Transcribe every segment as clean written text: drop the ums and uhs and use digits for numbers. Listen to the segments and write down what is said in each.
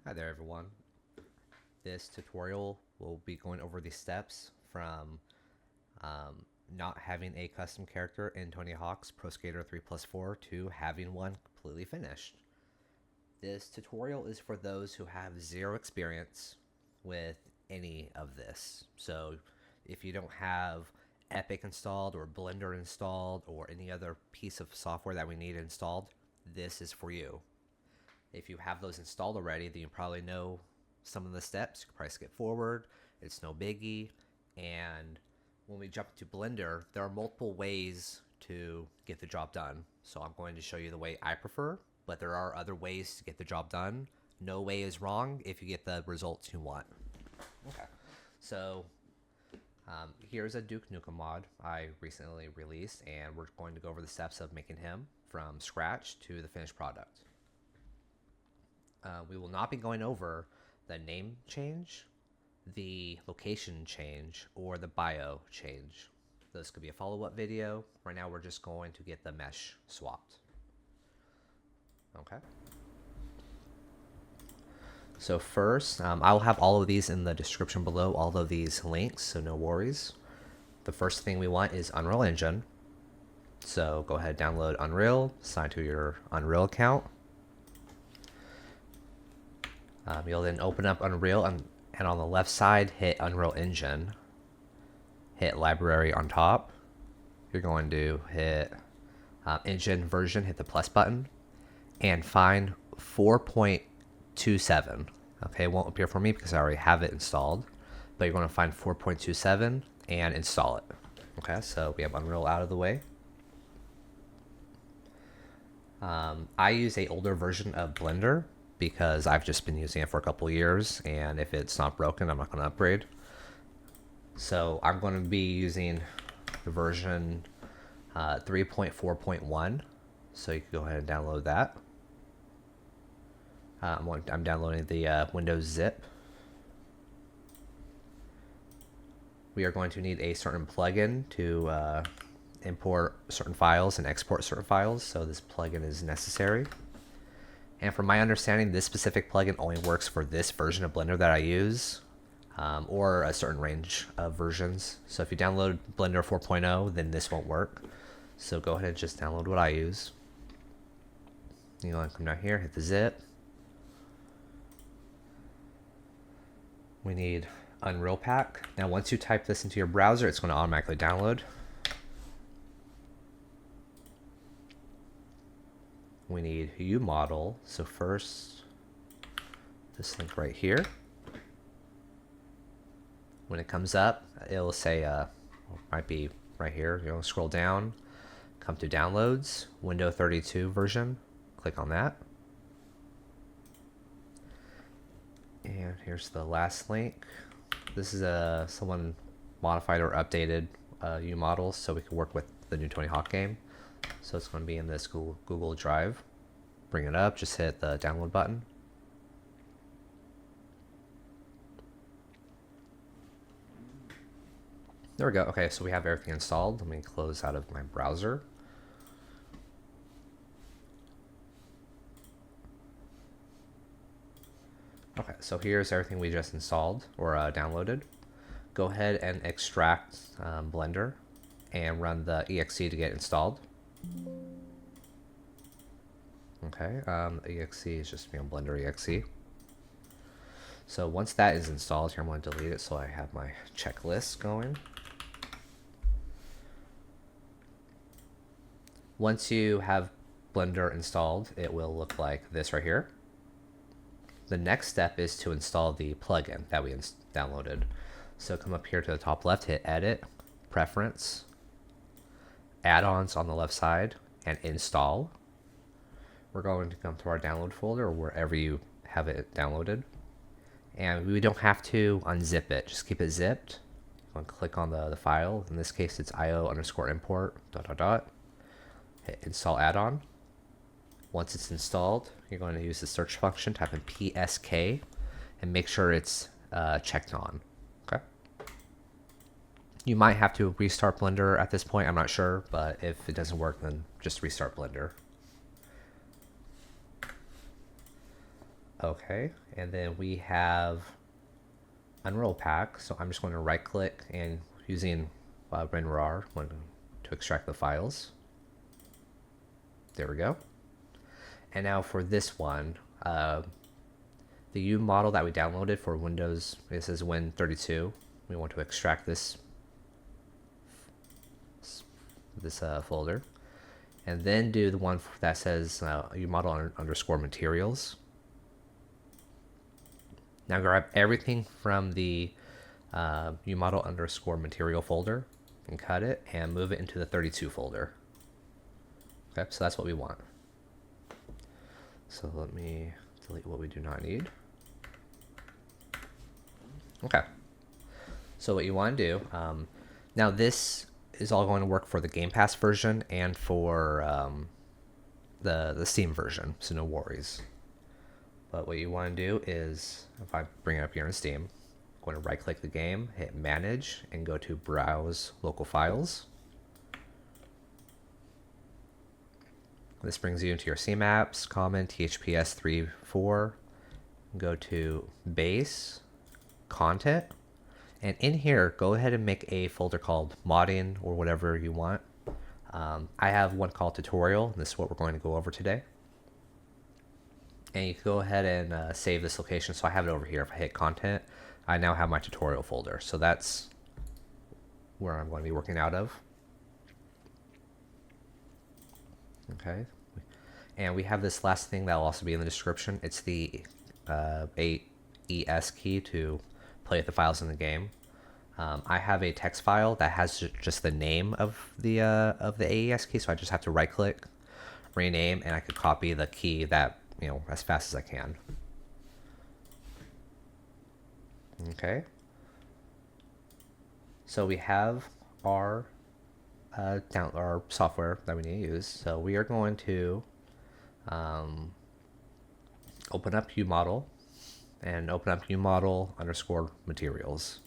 Hi there everyone. This tutorial will be going over the steps from not having a custom character in Tony Hawk's Pro Skater 3+4 to having one completely finished. This tutorial is for those who have zero experience with any of this. So if you don't have Epic installed or Blender installed or any other piece of software that we need installed, this is for you. If you have those installed already, then you probably know some of the steps. You can probably skip forward. It's no biggie. And when we jump to Blender, there are multiple ways to get the job done. So I'm going to show you the way I prefer, but there are other ways to get the job done. No way is wrong if you get the results you want. Okay, so here's a Duke Nukem mod I recently released, and we're going to go over the steps of making him from scratch to the finished product. We will not be going over the name change, the location change, or the bio change. This could be a follow-up video. Right now we're just going to get the mesh swapped. Okay. So first, I'll have all of these in the description below, all of these links, so no worries. The first thing we want is Unreal Engine. So go ahead, download Unreal, sign to your Unreal account. You'll then open up Unreal and on the left side hit Unreal Engine, hit Library on top. You're going to hit Engine version, hit the plus button, and find 4.27. Okay, it won't appear for me because I already have it installed, but you're going to find 4.27 and install it. Okay, so we have Unreal out of the way. I use a older version of Blender because I've just been using it for a couple of years, and if it's not broken, I'm not going to upgrade. So I'm going to be using the version 3.4.1, so you can go ahead and download that. I'm downloading the Windows zip. We are going to need a certain plugin to import certain files and export certain files, so this plugin is necessary. And from my understanding, this specific plugin only works for this version of Blender that I use, or a certain range of versions. So if you download Blender 4.0, then this won't work. So go ahead and just download what I use. You want to come down here, hit the zip. We need Unreal Pack. Now once you type this into your browser, it's going to automatically download. We need UModel. So first, this link right here. When it comes up, it'll say, might be right here. You'll scroll down, come to Downloads, Windows 32 version. Click on that. And here's the last link. This is someone modified or updated UModel so we can work with the new Tony Hawk game. So it's going to be in this Google Drive. Bring it up, just hit the download button. There we go. Okay, so we have everything installed. Let me close out of my browser. Okay, so here's everything we just installed or downloaded. Go ahead and extract Blender and run the exe to get installed. Okay, exe is just Blender exe. So once that is installed, here I'm going to delete it so I have my checklist going. Once you have Blender installed, it will look like this right here. The next step is to install the plugin that we downloaded. So come up here to the top left, hit Edit, Preference, Add-ons on the left side, and Install. We're going to come to our download folder or wherever you have it downloaded. And we don't have to unzip it, just keep it zipped. I'm going to click on the file. In this case, it's io_import ... Hit Install Add-on. Once it's installed, you're going to use the search function, type in PSK, and make sure it's checked on. Okay. You might have to restart Blender at this point, I'm not sure, but if it doesn't work, then just restart Blender. Okay, and then we have Unroll Pack. So I'm just going to right click and using WinRAR to extract the files. There we go. And now for this one, the U model that we downloaded for Windows, this is Win32. We want to extract this folder, and then do the one that says U model underscore materials. Now grab everything from the U model underscore material folder and cut it and move it into the 32 folder. Okay, so that's what we want. So let me delete what we do not need. Okay. So what you want to do, now this is all going to work for the Game Pass version and for the Steam version, so no worries. But what you want to do is, if I bring it up here in Steam, I'm going to right click the game, hit Manage, and go to Browse Local Files. This brings you into your Steam apps, Common, THPS 3.4. Go to Base, Content, and in here, go ahead and make a folder called Modding or whatever you want. I have one called Tutorial, and this is what we're going to go over today. And you can go ahead and save this location. So I have it over here. If I hit Content, I now have my tutorial folder. So that's where I'm going to be working out of. Okay. And we have this last thing that will also be in the description. It's the AES key to play with the files in the game. I have a text file that has just the name of the AES key, so I just have to right click, rename, and I could copy the key that, as fast as I can. Okay. So we have our our software that we need to use. So we are going to open up UModel and open up UModel underscore materials.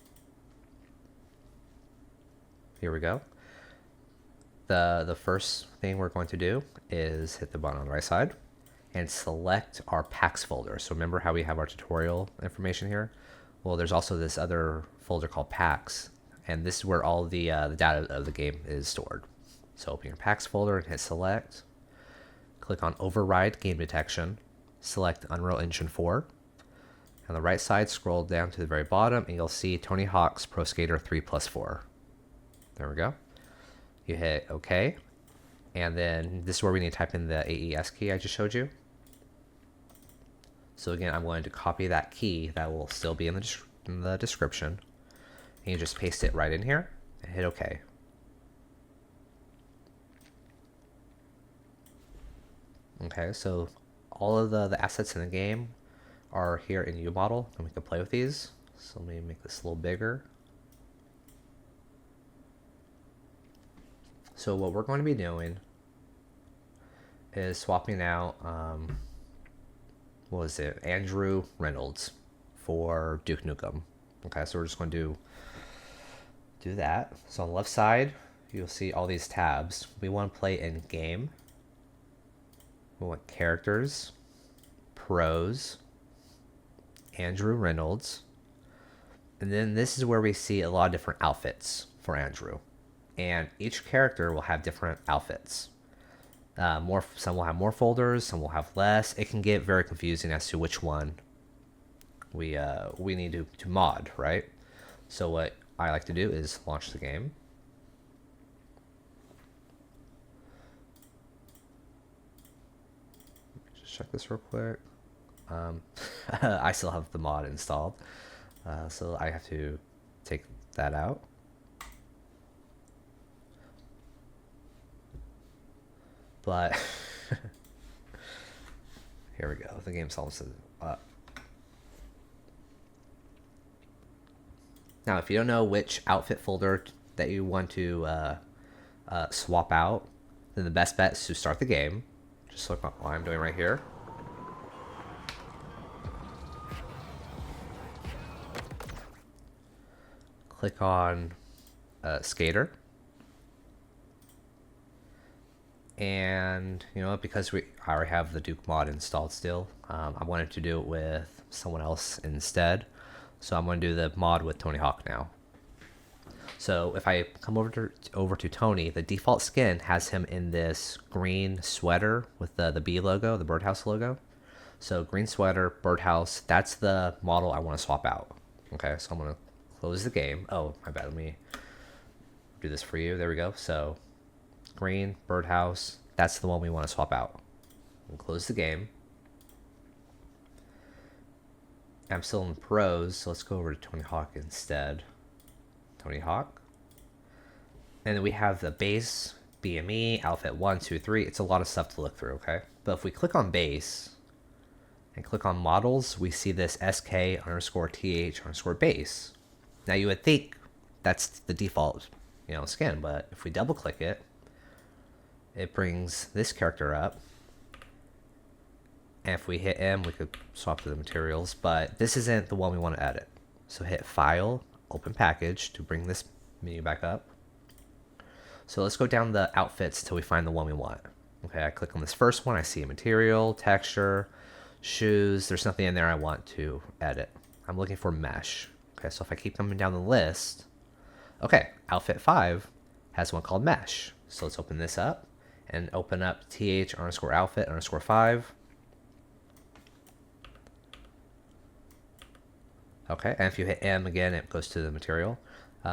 Here we go. The first thing we're going to do is hit the button on the right side and select our packs folder. So remember how we have our tutorial information here? Well, there's also this other folder called packs, and this is where all the data of the game is stored. So open your packs folder and hit select. Click on override game detection. Select Unreal Engine 4. On the right side, scroll down to the very bottom, and you'll see Tony Hawk's Pro Skater 3+4. There we go. You hit OK, and then this is where we need to type in the AES key I just showed you. So again, I'm going to copy that key that will still be in the description, and you just paste it right in here and hit OK. Okay, so all of the assets in the game are here in UModel, and we can play with these. So let me make this a little bigger. So what we're going to be doing is swapping out, what was it, Andrew Reynolds for Duke Nukem. Okay, so we're just going to do that. So on the left side, you'll see all these tabs. We want to play in game. We want characters, pros, Andrew Reynolds. And then this is where we see a lot of different outfits for Andrew. And each character will have different outfits. Some will have more folders, some will have less. It can get very confusing as to which one we need to mod, right? So what I like to do is launch the game. Just check this real quick. I still have the mod installed, so I have to take that out. But here we go. The game's almost up. Now, if you don't know which outfit folder that you want to swap out, then the best bet is to start the game. Just look what I'm doing right here. Click on Skater. And because I already have the Duke mod installed still, I wanted to do it with someone else instead. So I'm going to do the mod with Tony Hawk now. So if I come over to Tony, the default skin has him in this green sweater with the bee logo, the birdhouse logo. So green sweater, birdhouse, that's the model I want to swap out. Okay, so I'm going to close the game. Oh, my bad. Let me do this for you. There we go. So green, birdhouse, that's the one we want to swap out. We'll close the game. I'm still in pros, so let's go over to Tony Hawk instead. Tony Hawk. And then we have the base, BME, outfit 1, 2, 3. It's a lot of stuff to look through, okay? But if we click on base and click on models, we see this SK_TH_base. Now you would think that's the default, skin, but if we double click it, it brings this character up. And if we hit M, we could swap to the materials, but this isn't the one we want to edit. So hit File, Open Package to bring this menu back up. So let's go down the outfits till we find the one we want. Okay, I click on this first one. I see a material, texture, shoes. There's nothing in there I want to edit. I'm looking for mesh. Okay, so if I keep coming down the list, okay, outfit 5 has one called mesh. So let's open this up and open up th_outfit_5. Okay, and if you hit M again, it goes to the material.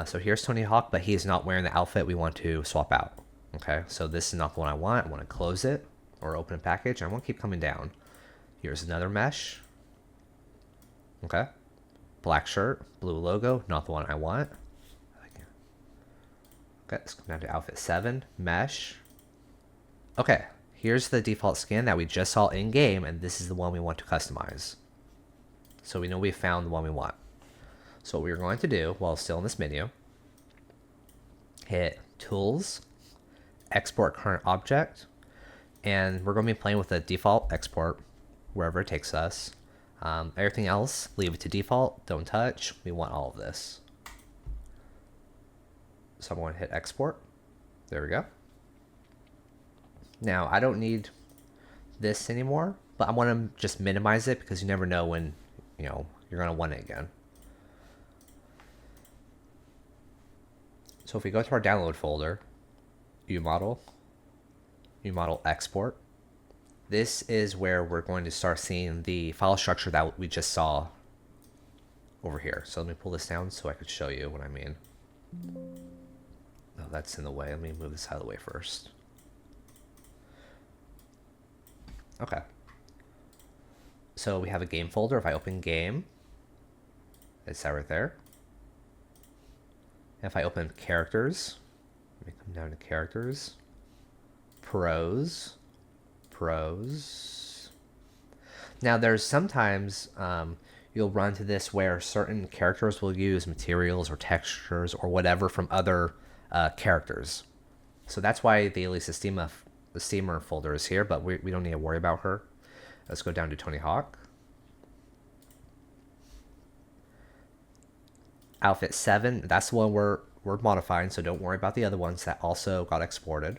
So here's Tony Hawk, but he's not wearing the outfit we want to swap out. Okay, so this is not the one I want. I want to close it or open a package. I want to keep coming down. Here's another mesh. Okay, black shirt, blue logo, not the one I want. Okay, let's come down to outfit 7, mesh. Okay, here's the default skin that we just saw in game, and this is the one we want to customize. So we know we found the one we want. So what we're going to do while still in this menu, hit Tools, Export Current Object, and we're going to be playing with the default export wherever it takes us. Everything else, leave it to default, don't touch. We want all of this. So I'm going to hit Export. There we go. Now, I don't need this anymore, but I want to just minimize it because you never know when, you're going to want it again. So if we go to our download folder, umodel export, this is where we're going to start seeing the file structure that we just saw over here. So let me pull this down so I could show you what I mean. Oh, that's in the way. Let me move this out of the way first. Okay. So we have a game folder. If I open game, it's that right there. If I open characters, let me come down to characters, pros. Now there's sometimes you'll run to this where certain characters will use materials or textures or whatever from other characters. So that's why the Elisa Steamer folder is here, but we don't need to worry about her. Let's go down to Tony Hawk. Outfit 7, that's the one we're modifying, so don't worry about the other ones that also got exported.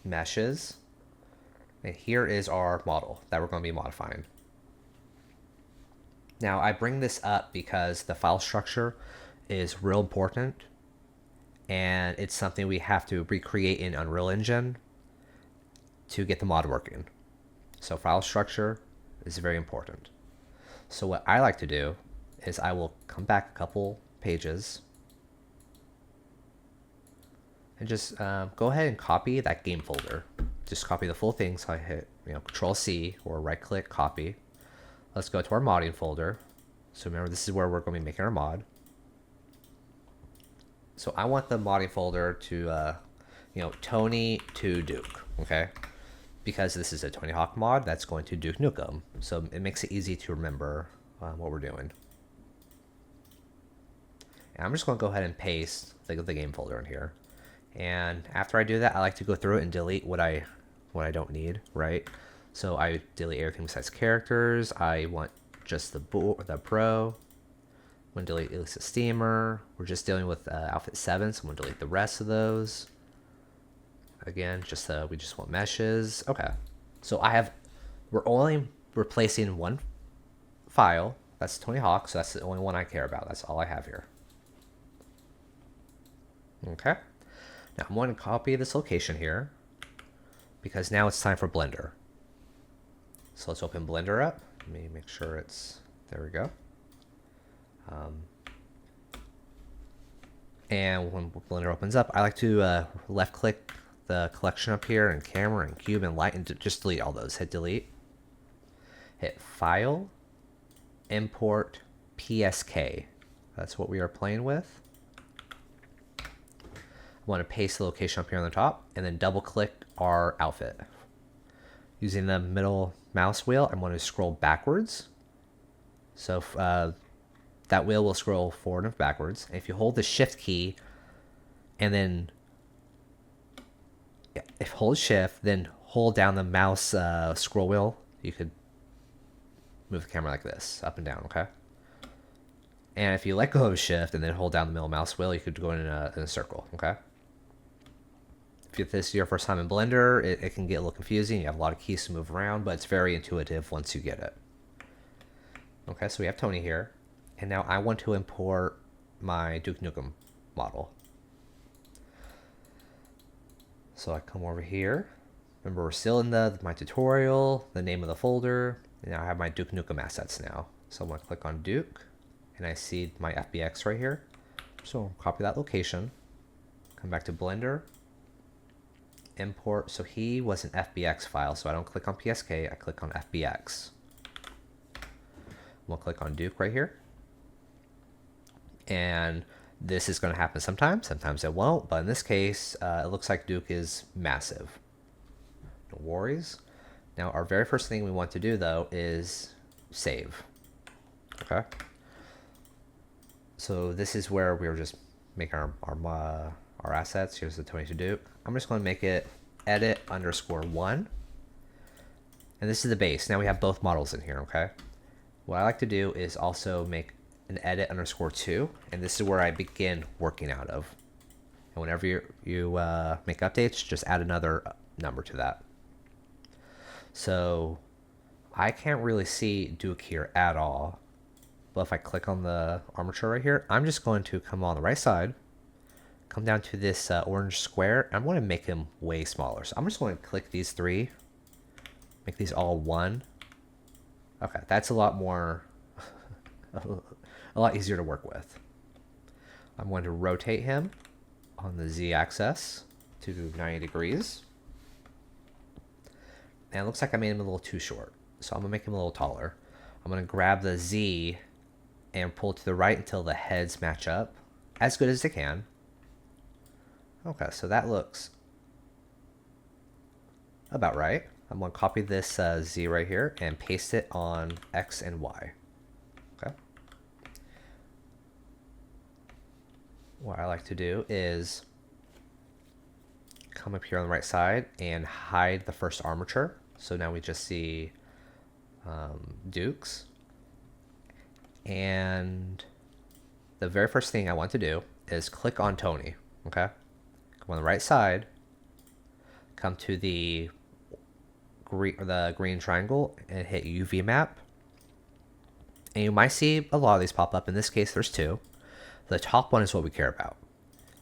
Meshes. And here is our model that we're going to be modifying. Now, I bring this up because the file structure is real important, and it's something we have to recreate in Unreal Engine to get the mod working. So file structure is very important. So what I like to do is I will come back a couple pages and just go ahead and copy that game folder. Just copy the full thing. So I hit Control C or right click copy. Let's go to our modding folder. So remember, this is where we're going to be making our mod. So I want the modding folder to Tony to Duke, okay? Because this is a Tony Hawk mod that's going to Duke Nukem. So it makes it easy to remember what we're doing. And I'm just going to go ahead and paste the game folder in here. And after I do that, I like to go through it and delete what I don't need, right? So I delete everything besides characters. I want just the pro. I'm going to delete Elisa Steamer. We're just dealing with outfit 7, so I'm going to delete the rest of those. again, we just want meshes. Okay. So we're only replacing one file. That's Tony Hawk, so that's the only one I care about. That's all I have here. Okay. Now I'm going to copy this location here because now it's time for Blender. So let's open Blender up. Let me make sure there we go. And when Blender opens up, I like to left click the collection up here and camera and cube and light and just delete all those. Hit delete. Hit File, Import, PSK. That's what we are playing with. I want to paste the location up here on the top and then double click our outfit. Using the middle mouse wheel, I'm going to scroll backwards. So that wheel will scroll forward and backwards. And if you hold the shift key and then if hold shift, then hold down the mouse scroll wheel, you could move the camera like this, up and down, okay? And if you let go of shift and then hold down the middle mouse wheel, you could go in a circle, okay? If this is your first time in Blender, it can get a little confusing. You have a lot of keys to move around, but it's very intuitive once you get it. Okay, so we have Tony here. And now I want to import my Duke Nukem model. So I come over here. Remember, we're still in my tutorial, the name of the folder. And now I have my Duke Nukem assets now. So I'm going to click on Duke, and I see my FBX right here. So I'll copy that location. Come back to Blender. Import. So he was an FBX file, so I don't click on PSK, I click on FBX. We'll click on Duke right here. And this is going to happen sometimes it won't, but in this case, it looks like Duke is massive. No worries. Now, our very first thing we want to do, though, is save. Okay? So this is where we're just making our assets. Here's the 22 Duke. I'm just going to make it edit_1. And this is the base. Now we have both models in here, okay? What I like to do is also make an edit_2, and this is where I begin working out of. And whenever you make updates, just add another number to that. So I can't really see Duke here at all. But if I click on the armature right here, I'm just going to come on the right side, come down to this orange square. I'm going to make him way smaller. So I'm just going to click these three, make these all 1. Okay, that's a lot more, a lot easier to work with. I'm going to rotate him on the Z-axis to 90 degrees. And it looks like I made him a little too short. So I'm going to make him a little taller. I'm going to grab the Z and pull to the right until the heads match up as good as they can. Okay, so that looks about right. I'm going to copy this Z right here and paste it on X and Y. Okay. What I like to do is come up here on the right side and hide the first armature. So now we just see Dukes. And the very first thing I want to do is click on Tony. Okay. Come on the right side. Come to the green triangle and hit UV map. And you might see a lot of these pop up. In this case, there's 2. The top one is what we care about.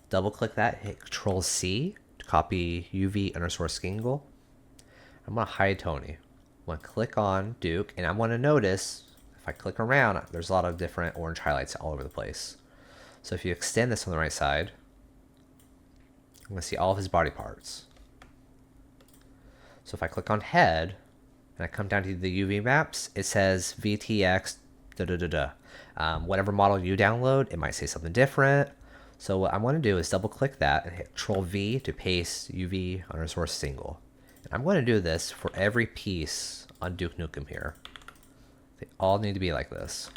Double click that, hit Control C to copy UV_Skingle. I'm going to hide Tony. I'm going to click on Duke, and I want to notice if I click around, there's a lot of different orange highlights all over the place. So if you extend this on the right side, I'm going to see all of his body parts. So if I click on head and I come down to the UV maps, it says VTX whatever model you download, it might say something different. So what I'm going to do is double click that and hit Control V to paste UV_Single. And I'm going to do this for every piece on Duke Nukem here. They all need to be like this.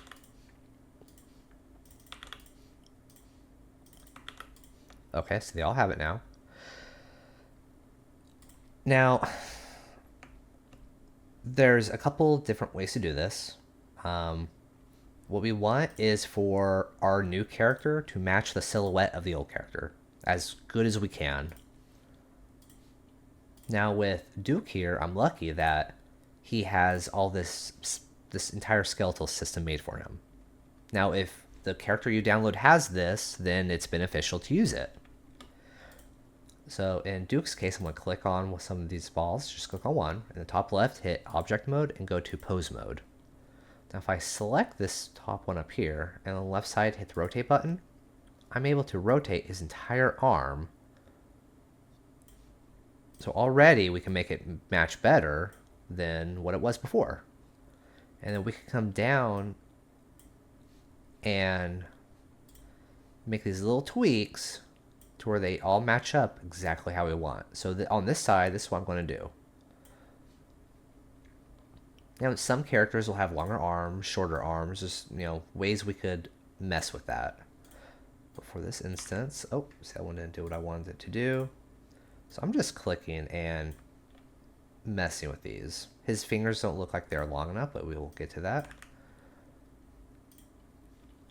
Okay, so they all have it now. Now, there's a couple different ways to do this. What we want is for our new character to match the silhouette of the old character as good as we can. Now with Duke here, I'm lucky that he has all this entire skeletal system made for him. Now if the character you download has this, then it's beneficial to use it. So in Duke's case, I'm going to click on some of these balls. Just click on one. In the top left, hit object mode and go to pose mode. Now if I select this top one up here and on the left side hit the rotate button, I'm able to rotate his entire arm. So already we can make it match better than what it was before. And then we can come down and make these little tweaks to where they all match up exactly how we want. So on this side, this is what I'm going to do. Now, some characters will have longer arms, shorter arms, just, ways we could mess with that. But for this instance, see, that one didn't do what I wanted it to do. So I'm just clicking and messing with these. His fingers don't look like they're long enough, but we will get to that.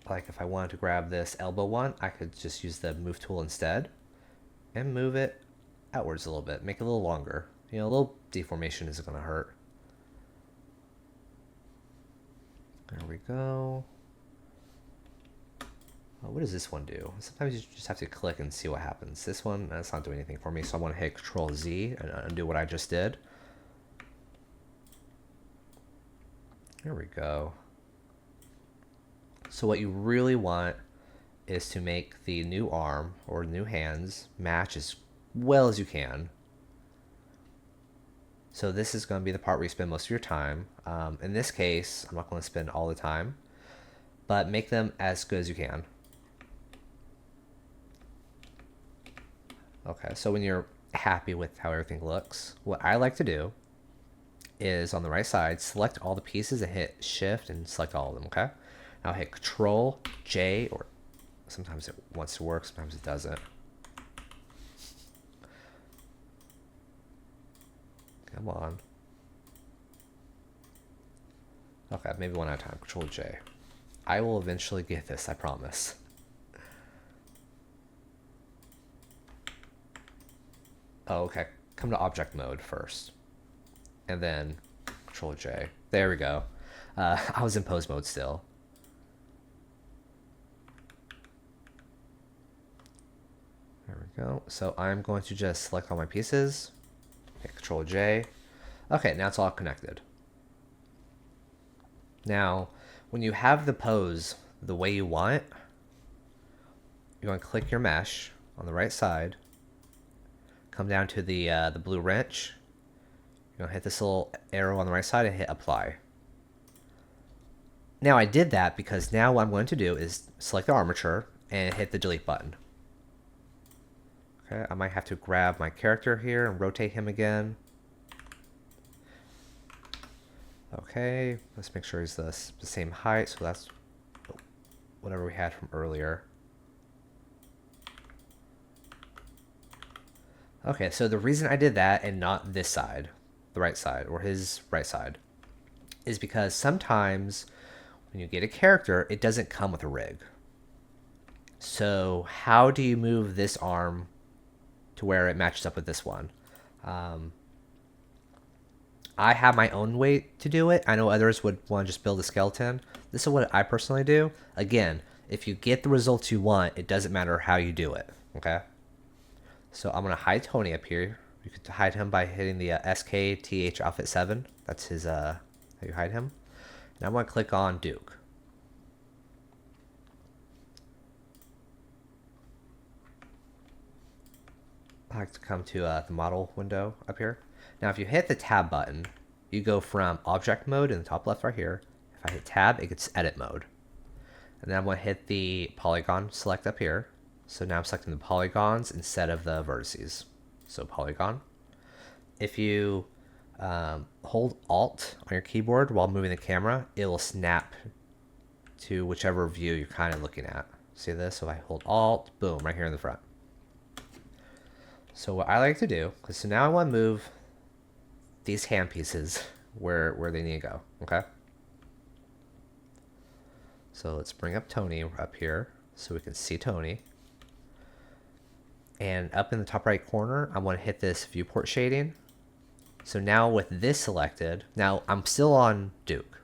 Like if I wanted to grab this elbow one, I could just use the move tool instead and move it outwards a little bit, make it a little longer. A little deformation isn't going to hurt. There we go. What does this one do? Sometimes you just have to click and see what happens. This one, that's not doing anything for me, so I want to hit Control Z and undo what I just did. There we go. So what you really want is to make the new arm or new hands match as well as you can. So this is going to be the part where you spend most of your time. In this case, I'm not going to spend all the time, but make them as good as you can. Okay, so when you're happy with how everything looks, what I like to do is on the right side, select all the pieces and hit Shift and select all of them, okay? Now hit Control J, or sometimes it wants to work, sometimes it doesn't. Come on. Okay, maybe one at a time. Control J. I will eventually get this, I promise. Oh, okay. Come to object mode first. And then Control J. There we go. I was in pose mode still. There we go. So I'm going to just select all my pieces. Hit Control J. Okay, now it's all connected. Now, when you have the pose the way you want it, you're going to click your mesh on the right side. Come down to the blue wrench. You're going to hit this little arrow on the right side and hit apply. Now I did that because now what I'm going to do is select the armature and hit the delete button. Okay, I might have to grab my character here and rotate him again. Okay, let's make sure he's the same height, so that's whatever we had from earlier. Okay, so the reason I did that and not this side, the right side, or his right side, is because sometimes when you get a character, it doesn't come with a rig. So how do you move this arm to where it matches up with this one? I have my own way to do it. I know others would want to just build a skeleton. This is what I personally do. Again, if you get the results you want, it doesn't matter how you do it, okay? So I'm going to hide Tony up here. You could hide him by hitting the SKTH outfit 7. That's his, how you hide him. Now I'm going to click on Duke. I like to come to the model window up here. Now if you hit the tab button, you go from object mode in the top left right here. If I hit tab, it gets edit mode. And then I'm going to hit the polygon select up here. So now I'm selecting the polygons instead of the vertices. So polygon. If you hold Alt on your keyboard while moving the camera, it will snap to whichever view you're kind of looking at. See this? So if I hold Alt, boom, right here in the front. So what I like to do, so now I want to move these hand pieces where they need to go, okay? So let's bring up Tony up here so we can see Tony. And up in the top right corner, I want to hit this viewport shading So now with this selected, now I'm still on Duke.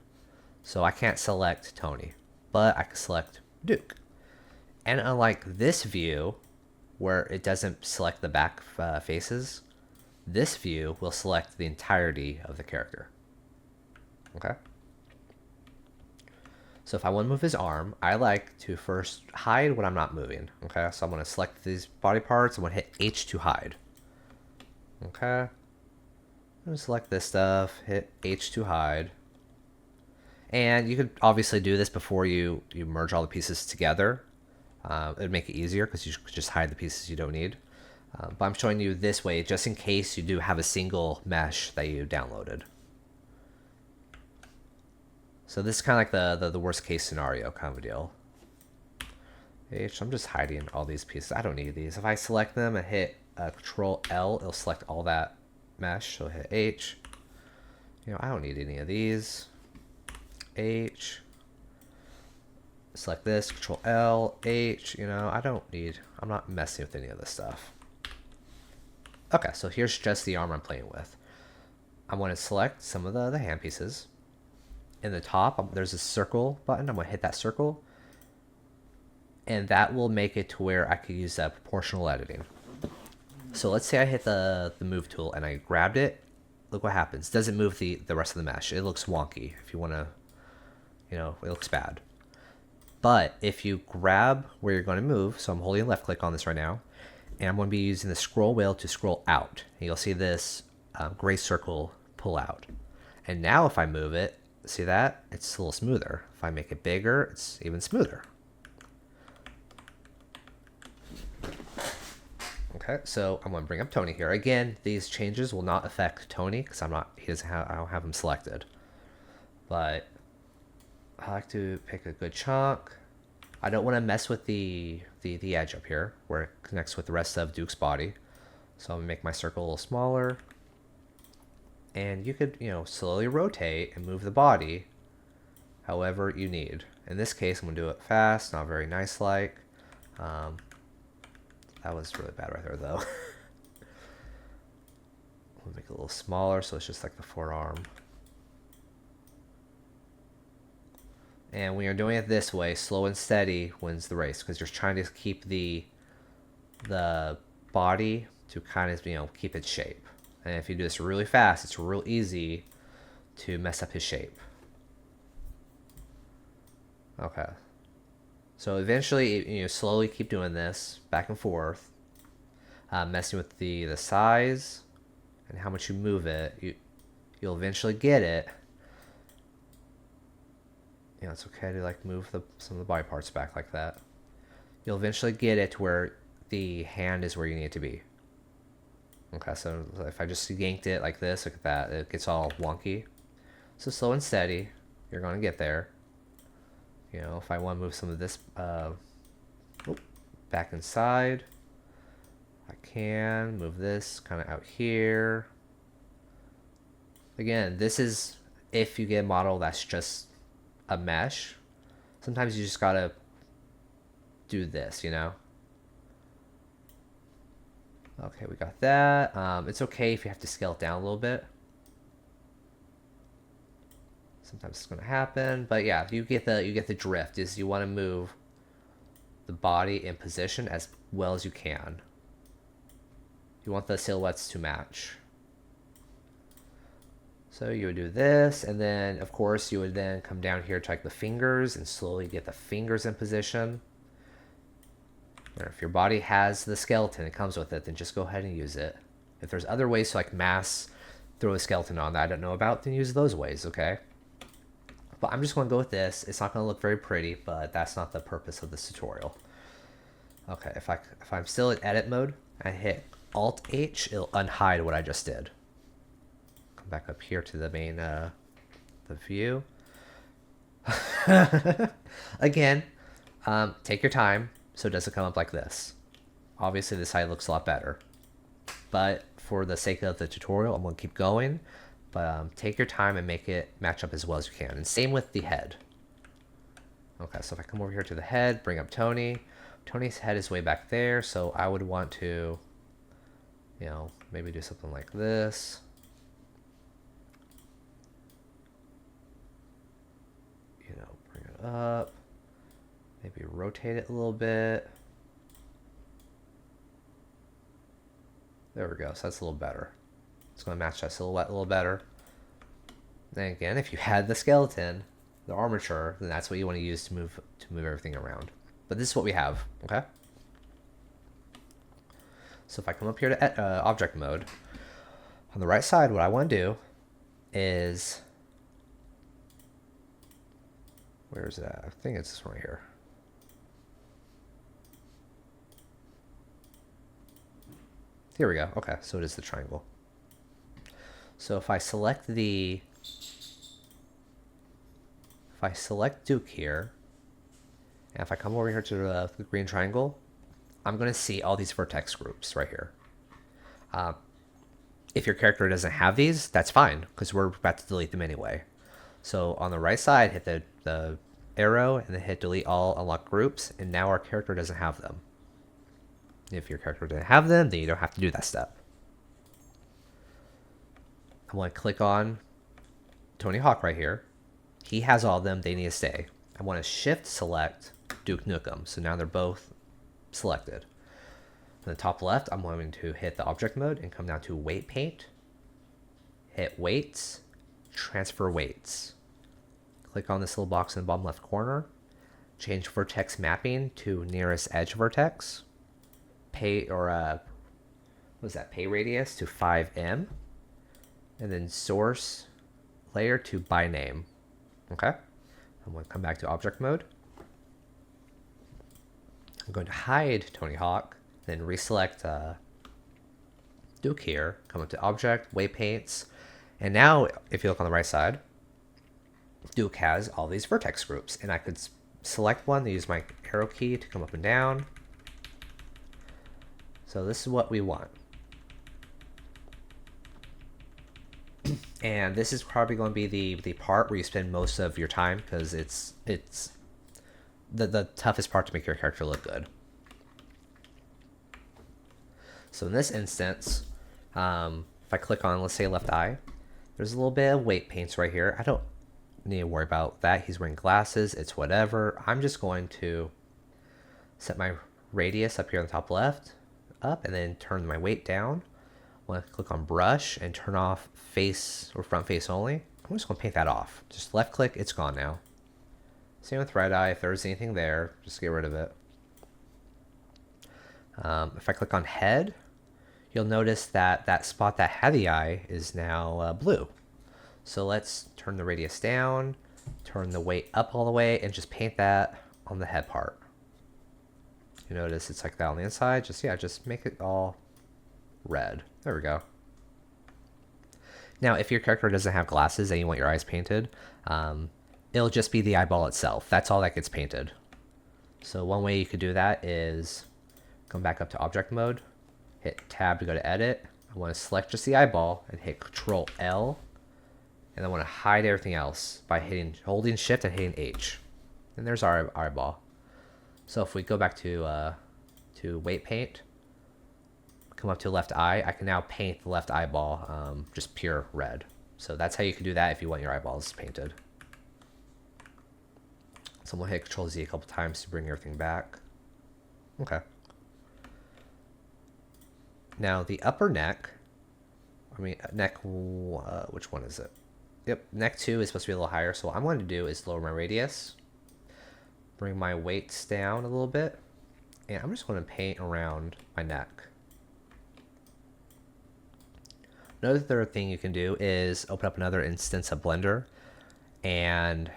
So I can't select Tony, but I can select Duke. And unlike this view, where it doesn't select the back faces, this view will select the entirety of the character. Okay? So if I want to move his arm, I like to first hide when I'm not moving. Okay, so I'm going to select these body parts. I'm going to hit H to hide. Okay. I'm going to select this stuff, hit H to hide. And you could obviously do this before you merge all the pieces together. It would make it easier because you could just hide the pieces you don't need. But I'm showing you this way just in case you do have a single mesh that you downloaded. So this is kind of like the worst case scenario kind of deal. H, I'm just hiding all these pieces. I don't need these. If I select them and hit Control L, it'll select all that mesh. So hit H. I don't need any of these. H. Select this, Control L, H. I'm not messing with any of this stuff. Okay, so here's just the arm I'm playing with. I want to select some of the hand pieces. In the top, there's a circle button. I'm going to hit that circle. And that will make it to where I could use proportional editing. So let's say I hit the move tool and I grabbed it. Look what happens. It doesn't move the rest of the mesh. It looks wonky. If you want to, it looks bad. But if you grab where you're going to move, so I'm holding left click on this right now, and I'm going to be using the scroll wheel to scroll out. And you'll see this gray circle pull out. And now if I move it, see that? It's a little smoother. If I make it bigger, it's even smoother. Okay, so I'm going to bring up Tony here. Again, these changes will not affect Tony because I don't have him selected. But I like to pick a good chunk. I don't want to mess with the edge up here where it connects with the rest of Duke's body. So I'm going to make my circle a little smaller. And you could, slowly rotate and move the body however you need. In this case, I'm going to do it fast, not very nice-like. That was really bad right there, though. We'll make it a little smaller, so it's just like the forearm. And when you're doing it this way, slow and steady wins the race because you're trying to keep the body to kind of, keep its shape. And if you do this really fast, it's real easy to mess up his shape. Okay. So eventually, slowly keep doing this back and forth, messing with the size and how much you move it. You'll eventually get it. It's okay to move some of the body parts back like that. You'll eventually get it to where the hand is where you need it to be. Okay, so if I just yanked it like this, look at that, it gets all wonky. So slow and steady, you're going to get there. If I want to move some of this back inside, I can move this kind of out here. Again, this is if you get a model that's just a mesh. Sometimes you just gotta do this, Okay, we got that. It's okay if you have to scale it down a little bit. Sometimes it's gonna happen, but yeah, you get the drift. Is you want to move the body in position as well as you can. You want the silhouettes to match. So you would do this, and then of course you would then come down here to the fingers and slowly get the fingers in position. Or if your body has the skeleton, it comes with it, then just go ahead and use it. If there's other ways to mass throw a skeleton on that I don't know about, then use those ways, okay? But I'm just going to go with this. It's not going to look very pretty, but that's not the purpose of this tutorial. Okay, if I'm still in edit mode, I hit Alt-H, it'll unhide what I just did. Come back up here to the main the view. Again, take your time so it doesn't come up like this. Obviously this side looks a lot better, but for the sake of the tutorial I'm going to keep going, but take your time and make it match up as well as you can. And same with the head. Okay, so if I come over here to the head, bring up Tony. Tony's head is way back there, so I would want to maybe do something like this. up. Maybe rotate it a little bit. There we go. So that's a little better. It's going to match that silhouette a little better. Then again, if you had the skeleton, the armature, then that's what you want to use to move everything around. But this is what we have, okay? So if I come up here to object mode, on the right side, what I want to do is, where is that? I think it's this one right here. Here we go. Okay, so it is the triangle. So if I select Duke here, and if I come over here to the green triangle, I'm going to see all these vertex groups right here. If your character doesn't have these, that's fine, because we're about to delete them anyway. So on the right side, hit the arrow, and then hit delete all unlock groups, and now our character doesn't have them. If your character didn't have them, then you don't have to do that step. I want to click on Tony Hawk right here. He has all of them, they need to stay. I want to shift select Duke Nukem, so now they're both selected. In the top left, I'm going to hit the object mode and come down to weight paint, hit weights, transfer weights. Click on this little box in the bottom left corner, change vertex mapping to nearest edge vertex, pay radius to 5M, and then source layer to by name. Okay, I'm going to come back to object mode. I'm going to hide Tony Hawk, then reselect Duke here, come up to object, weight paints, and now if you look on the right side, Duke has all these vertex groups, and I could select one, use my arrow key to come up and down. So this is what we want. And this is probably going to be the part where you spend most of your time, because it's the toughest part to make your character look good. So in this instance, if I click on, let's say, left eye, there's a little bit of weight paints right here. I don't need to worry about that. He's wearing glasses. It's whatever. I'm just going to set my radius up here on the top left, up, and then turn my weight down. I want to click on brush and turn off face or front face only. I'm just going to paint that off. Just left click, it's gone now. Same with right eye. If there's anything there, just get rid of it. If I click on head, you'll notice that that spot that had the eye is now blue. So let's turn the radius down, turn the weight up all the way, and just paint that on the head part. You notice it's like that on the inside. Just make it all red. There we go. Now, if your character doesn't have glasses and you want your eyes painted, it'll just be the eyeball itself. That's all that gets painted. So one way you could do that is come back up to object mode, hit tab to go to edit. I want to select just the eyeball and hit Control L, and I want to hide everything else by holding shift and hitting H. And there's our eyeball. So if we go back to weight paint, come up to left eye, I can now paint the left eyeball just pure red. So that's how you can do that if you want your eyeballs painted. So I'm going to hit Control Z a couple times to bring everything back. Okay. Now the upper neck, which one is it? Yep, neck 2 is supposed to be a little higher. So what I'm going to do is lower my radius, bring my weights down a little bit, and I'm just going to paint around my neck. Another thing you can do is open up another instance of Blender and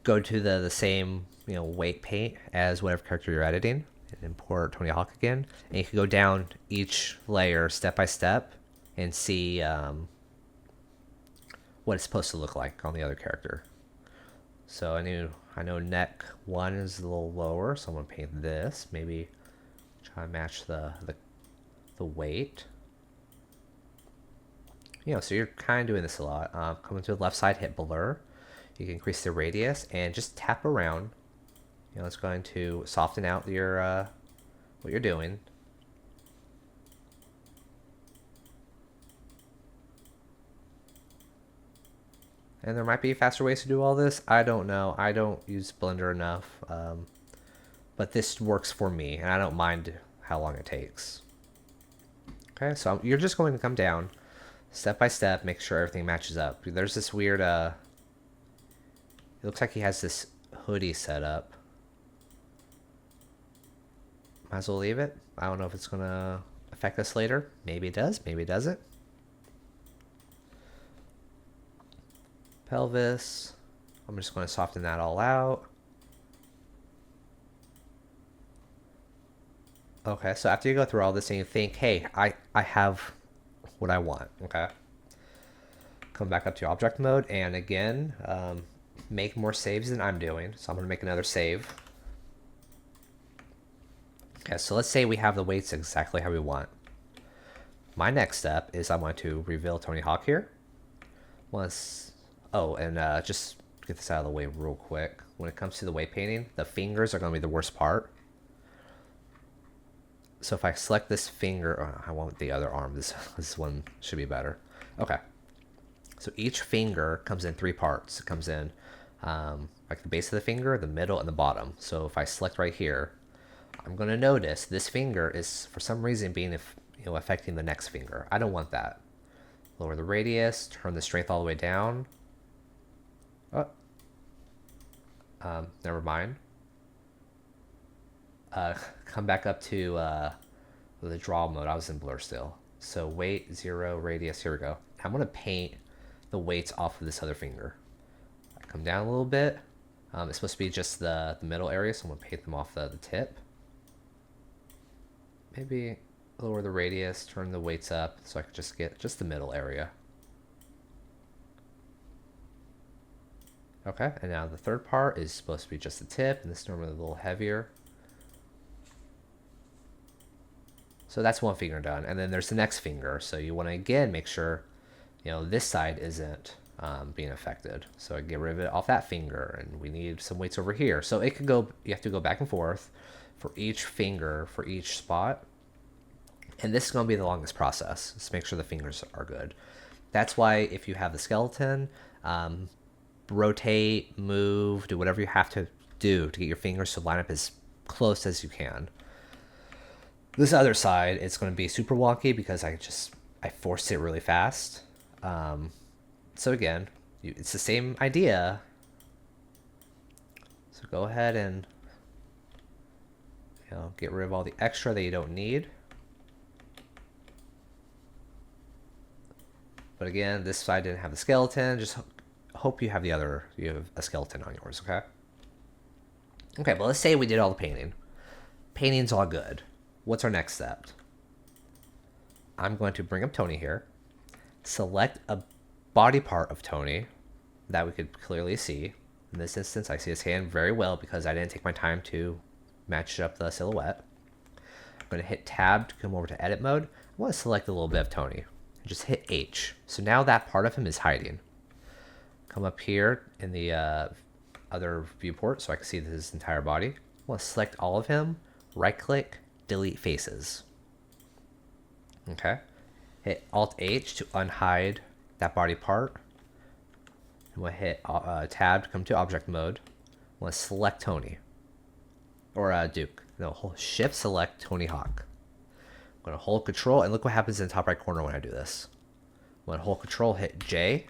go to the same weight paint as whatever character you're editing, and import Tony Hawk again, and you can go down each layer step by step and see what it's supposed to look like on the other character. So I know neck 1 is a little lower, so I'm gonna paint this. Maybe try to match the weight. So you're kind of doing this a lot. Coming to the left side, hit blur. You can increase the radius and just tap around. It's going to soften out your what you're doing. And there might be faster ways to do all this. I don't know. I don't use Blender enough. But this works for me, and I don't mind how long it takes. Okay, so you're just going to come down step by step, make sure everything matches up. There's this weird, it looks like he has this hoodie set up. Might as well leave it. I don't know if it's going to affect us later. Maybe it does, maybe it doesn't. Pelvis. I'm just going to soften that all out. Okay, so after you go through all this and you think, hey, I have what I want, okay? Come back up to object mode, and again, make more saves than I'm doing. So I'm going to make another save. Okay, so let's say we have the weights exactly how we want. My next step is I want to reveal Tony Hawk here. Just get this out of the way real quick. When it comes to the weight painting, the fingers are going to be the worst part. So if I select this finger, I want the other arm. This one should be better. Okay. So each finger comes in 3 parts. It comes in like the base of the finger, the middle, and the bottom. So if I select right here, I'm going to notice this finger is for some reason being affecting the next finger. I don't want that. Lower the radius, turn the strength all the way down. Oh. Never mind. Come back up to the draw mode. I was in blur still. So weight, 0, radius, here we go. I'm going to paint the weights off of this other finger. I come down a little bit. It's supposed to be just the middle area, so I'm going to paint them off the tip. Maybe lower the radius, turn the weights up so I can just get just the middle area. Okay, and now the third part is supposed to be just the tip, and this is normally a little heavier. So that's one finger done, and then there's the next finger. So you want to again make sure, this side isn't being affected. So I get rid of it off that finger, and we need some weights over here. So it could go. You have to go back and forth for each finger for each spot, and this is going to be the longest process. Just make sure the fingers are good. That's why if you have the skeleton, rotate, move, do whatever you have to do to get your fingers to line up as close as you can. This other side, it's going to be super wonky because I forced it really fast. So again, it's the same idea. So go ahead and get rid of all the extra that you don't need. But again, this side didn't have the skeleton. Just hope you have a skeleton on yours, okay? Okay, well, let's say we did all the painting. Painting's all good. What's our next step? I'm going to bring up Tony here, select a body part of Tony that we could clearly see. In this instance, I see his hand very well because I didn't take my time to match up the silhouette. I'm going to hit Tab to come over to edit mode. I want to select a little bit of Tony. Just hit H. So now that part of him is hiding. Come up here in the other viewport so I can see his entire body. I want to select all of him, right click, delete faces. Okay. Hit Alt H to unhide that body part. And we'll hit Tab to come to object mode. We'll select Tony. Or Duke. No, Shift select Tony Hawk. I'm going to hold Control, and look what happens in the top right corner when I do this. I'm going to hold Control, hit J,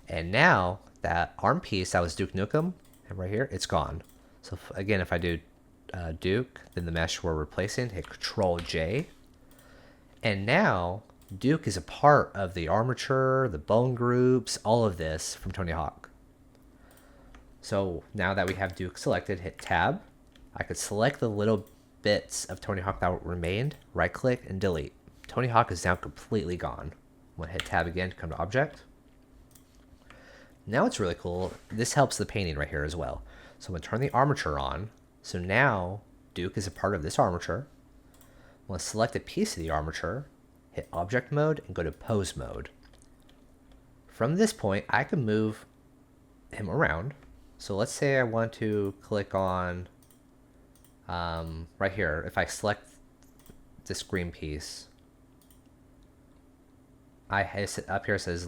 and now that arm piece that was Duke Nukem, and right here, it's gone. So again, if I do Duke, then the mesh we're replacing, hit Control J, and now Duke is a part of the armature, the bone groups, all of this from Tony Hawk. So now that we have Duke selected, hit Tab. I could select the little bits of Tony Hawk that remained, right click and delete. Tony Hawk is now completely gone. I'm going to hit Tab again to come to object. Now it's really cool. This helps the painting right here as well. So I'm going to turn the armature on. So now Duke is a part of this armature. I'm going to select a piece of the armature, hit object mode, and go to pose mode. From this point, I can move him around. So let's say I want to click on right here. If I select this green piece, up here says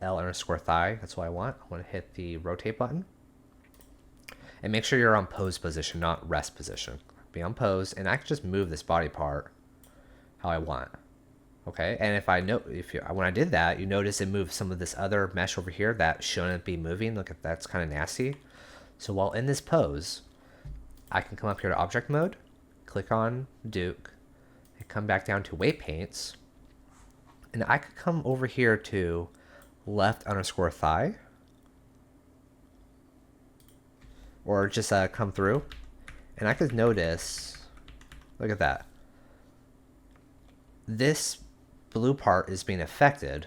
L_thigh. That's what I want. I want to hit the rotate button. And make sure you're on pose position, not rest position. Be on pose, and I can just move this body part how I want. Okay, and when I did that, you notice it moved some of this other mesh over here that shouldn't be moving. Look at that's kind of nasty. So while in this pose, I can come up here to object mode, click on Duke, and come back down to weight paints, and I could come over here to left_thigh, or just come through, and I could notice, look at that. This blue part is being affected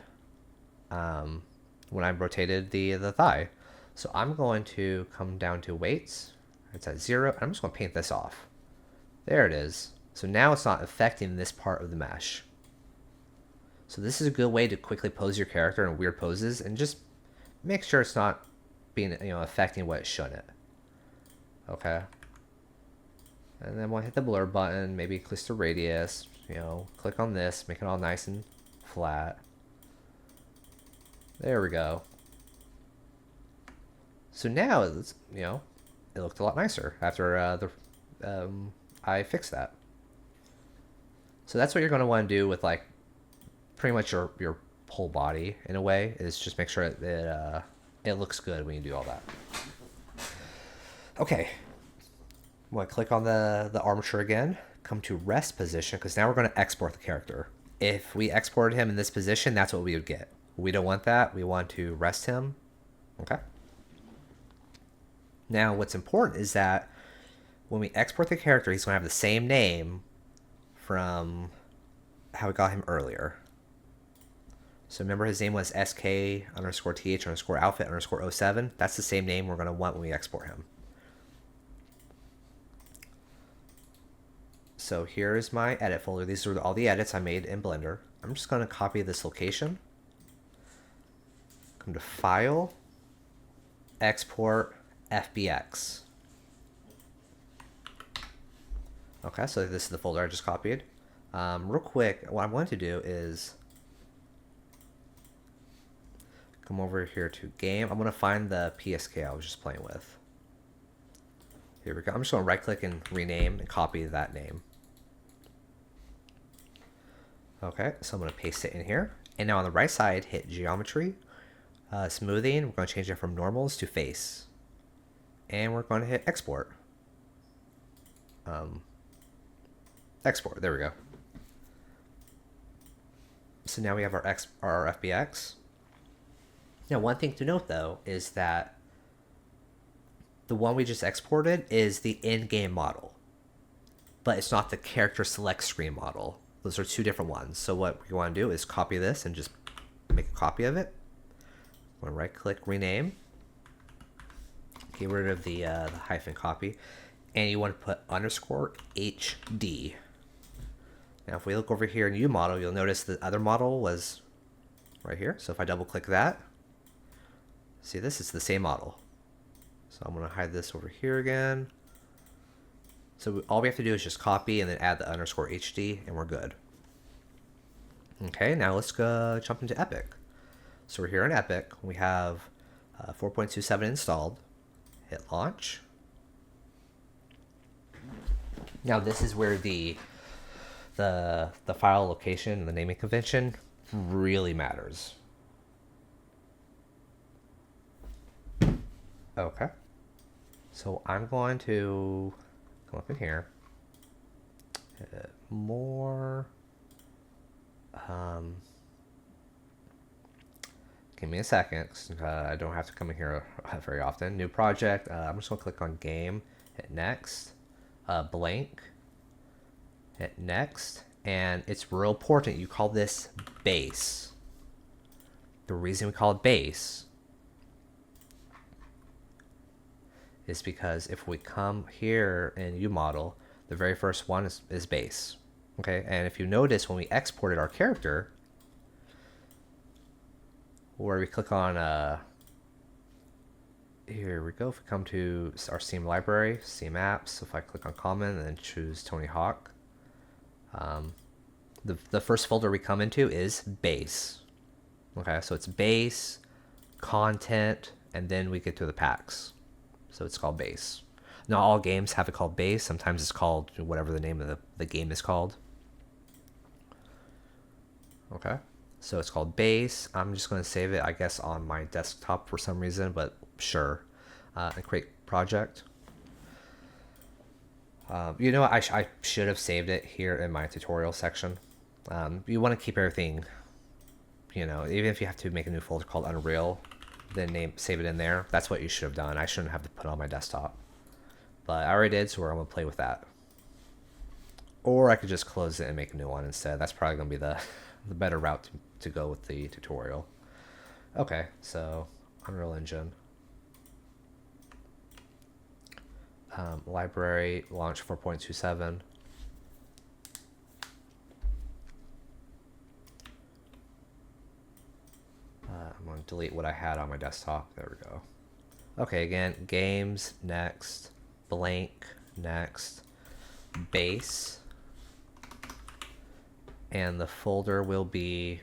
when I rotated the thigh. So I'm going to come down to weights. It's at 0. I'm just going to paint this off. There it is. So now it's not affecting this part of the mesh. So this is a good way to quickly pose your character in weird poses and just make sure it's not being, affecting what it shouldn't. Okay. And then we'll hit the blur button, maybe increase the radius, click on this, make it all nice and flat. There we go. So now it's, it looked a lot nicer after I fixed that. So that's what you're going to want to do with like pretty much your whole body in a way, is just make sure that it looks good when you do all that. Okay. I'm going to click on the armature again, come to rest position, because now we're going to export the character. If we exported him in this position, that's what we would get. We don't want that. We want to rest him. Okay. Now, what's important is that when we export the character, he's going to have the same name from how we got him earlier. So remember his name was SK_TH_outfit_07. That's the same name we're going to want when we export him. So here's my edit folder. These are all the edits I made in Blender. I'm just going to copy this location. Come to File, Export, FBX. Okay, so this is the folder I just copied. Real quick, what I'm going to do is come over here to Game. I'm going to find the PSK I was just playing with. Here we go. I'm just going to right click and rename and copy that name. Okay, so I'm going to paste it in here. And now on the right side, hit Geometry, Smoothing. We're going to change it from Normals to Face. And we're going to hit Export. Export, there we go. So now we have our FBX. Now one thing to note though is that the one we just exported is the in-game model, but it's not the character select screen model. Those are two different ones. So what we want to do is copy this and just make a copy of it. I'm going to right click, rename, get rid of the hyphen copy, and you want to put _HD. Now if we look over here in U model, you'll notice the other model was right here. So if I double click that, see this is the same model. So I'm going to hide this over here again. So all we have to do is just copy and then add the _HD and we're good. Okay, now let's go jump into Epic. So we're here in Epic. We have 4.27 installed. Hit launch. Now this is where the file location and the naming convention really matters. Okay. So I'm going to come up in here. More. Give me a second. I don't have to come in here very often. New project. I'm just going to click on Game. Hit Next. Blank. Hit Next. And it's real important. You call this Base. The reason we call it Base is because if we come here in UModel, the very first one is base. Okay, and if you notice when we exported our character, where we click on, here we go, if we come to our Steam library, Steam apps, if I click on common and then choose Tony Hawk, the first folder we come into is base. Okay, so it's base, content, and then we get to the packs. So it's called base. Not all games have it called base. Sometimes it's called whatever the name of the game is called. Okay, so it's called base. I'm just going to save it, I guess, on my desktop for some reason, but sure. And create project. You know what? I should have saved it here in my tutorial section. You want to keep everything, you know, even if you have to make a new folder called Unreal, then save it in there. That's what you should have done. I shouldn't have to put it on my desktop. But I already did, so I'm going to play with that. Or I could just close it and make a new one instead. That's probably going to be the better route to go with the tutorial. Okay, so Unreal Engine. Library, launch 4.27. I'm going to delete what I had on my desktop. There we go. Okay, again, games, next, blank, next, base. And the folder will be,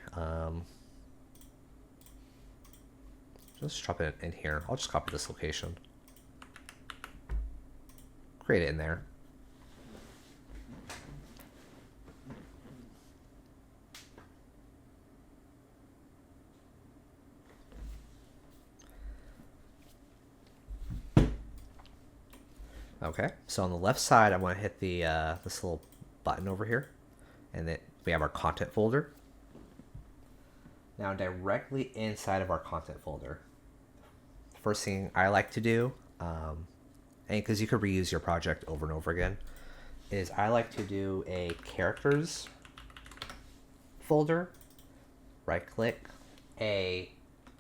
just drop it in here. I'll just copy this location. Create it in there. Okay, so on the left side, I want to hit the this little button over here, and then we have our content folder. Now, directly inside of our content folder, the first thing I like to do, and because you could reuse your project over and over again, is I like to do a characters folder, right click, a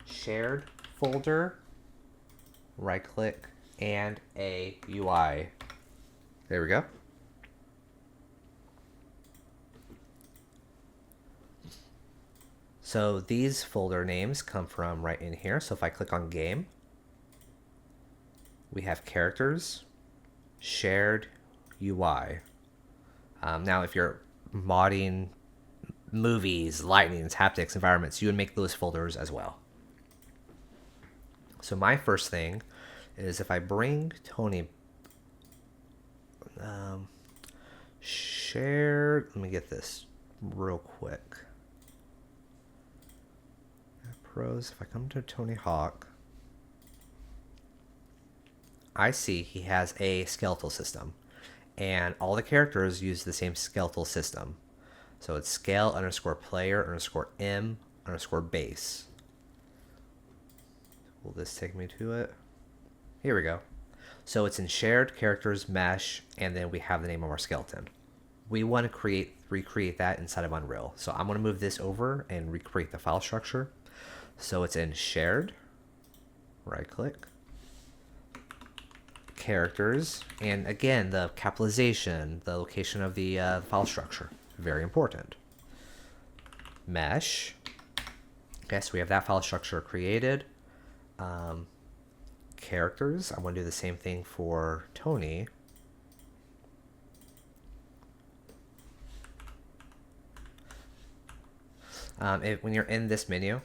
shared folder, right click, and a UI. There we go. So these folder names come from right in here. So if I click on game, we have characters, shared, UI. Now, if you're modding movies, lightnings, haptics, environments, you would make those folders as well. So my first thing is if I bring Tony, shared, let me get this real quick. Pros, if I come to Tony Hawk, I see he has a skeletal system, and all the characters use the same skeletal system. So it's scale underscore player underscore m underscore base. Will this take me to it? Here we go. So it's in shared characters mesh, and then we have the name of our skeleton. We want to recreate that inside of Unreal. So I'm going to move this over and recreate the file structure. So it's in shared, right click, characters, and again, the capitalization, the location of the file structure, very important. Mesh. Okay, so we have that file structure created. Characters, I want to do the same thing for Tony. When you're in this menu,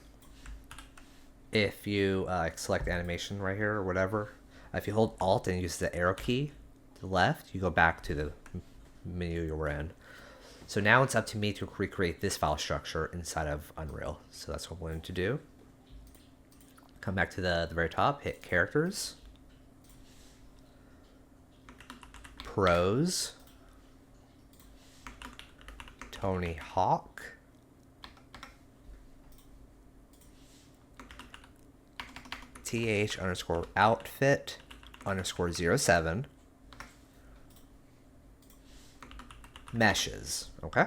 if you select animation right here or whatever, if you hold Alt and use the arrow key to the left, you go back to the menu you were in. So now it's up to me to recreate this file structure inside of Unreal. So that's what I'm going to do. Come back to the very top, hit characters, pros, Tony Hawk, th underscore outfit underscore 07 meshes. Okay,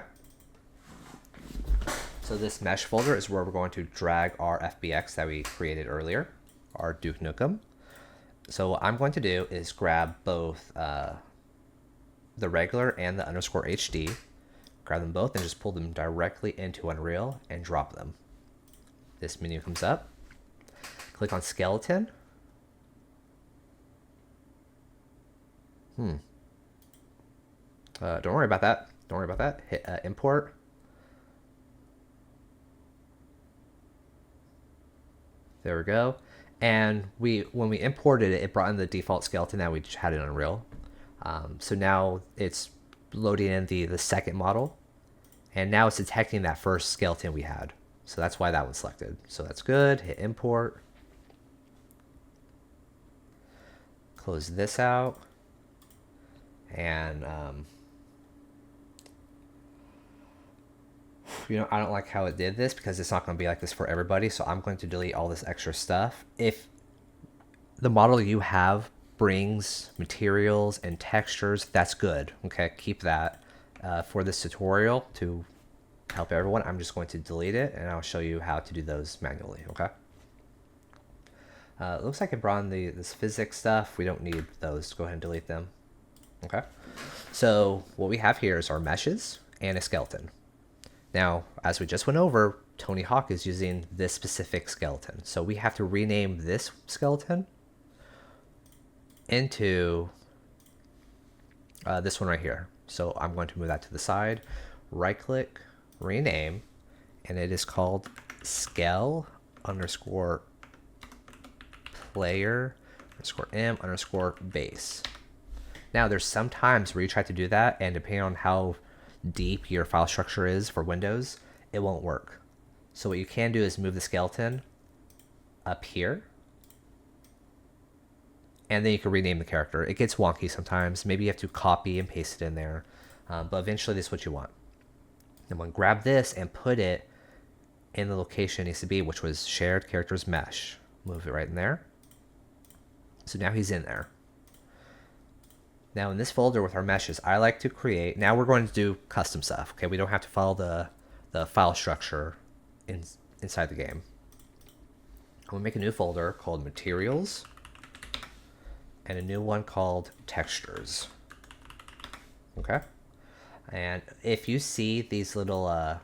so this mesh folder is where we're going to drag our FBX that we created earlier, our Duke Nukem. So what I'm going to do is grab both the regular and the underscore HD, grab them both and just pull them directly into Unreal and drop them. This menu comes up. Click on skeleton. Don't worry about that. Don't worry about that. Hit import. There we go. And when we imported it, it brought in the default skeleton that we just had in Unreal. So now it's loading in the second model, and now it's detecting that first skeleton we had. So that's why that one's selected. So that's good. Hit import. Close this out. And I don't like how it did this because it's not going to be like this for everybody. So I'm going to delete all this extra stuff. If the model you have brings materials and textures, that's good. Okay, keep that. For this tutorial to help everyone, I'm just going to delete it, and I'll show you how to do those manually. Okay. It looks like it brought in this physics stuff. We don't need those. Go ahead and delete them. Okay. So what we have here is our meshes and a skeleton. Now, as we just went over, Tony Hawk is using this specific skeleton. So we have to rename this skeleton into this one right here. So I'm going to move that to the side, right click, rename, and it is called skell underscore player underscore m underscore base. Now there's some times where you try to do that, and depending on how deep your file structure is for Windows, it won't work. So what you can do is move the skeleton up here, and then you can rename the character. It gets wonky sometimes. Maybe you have to copy and paste it in there, but eventually this is what you want. I'm going to grab this and put it in the location it needs to be, which was shared characters mesh. Move it right in there. So now he's in there. Now in this folder with our meshes, I like to create, now we're going to do custom stuff. Okay, we don't have to follow the file structure inside the game. I'm going to make a new folder called materials and a new one called textures. Okay. And if you see these little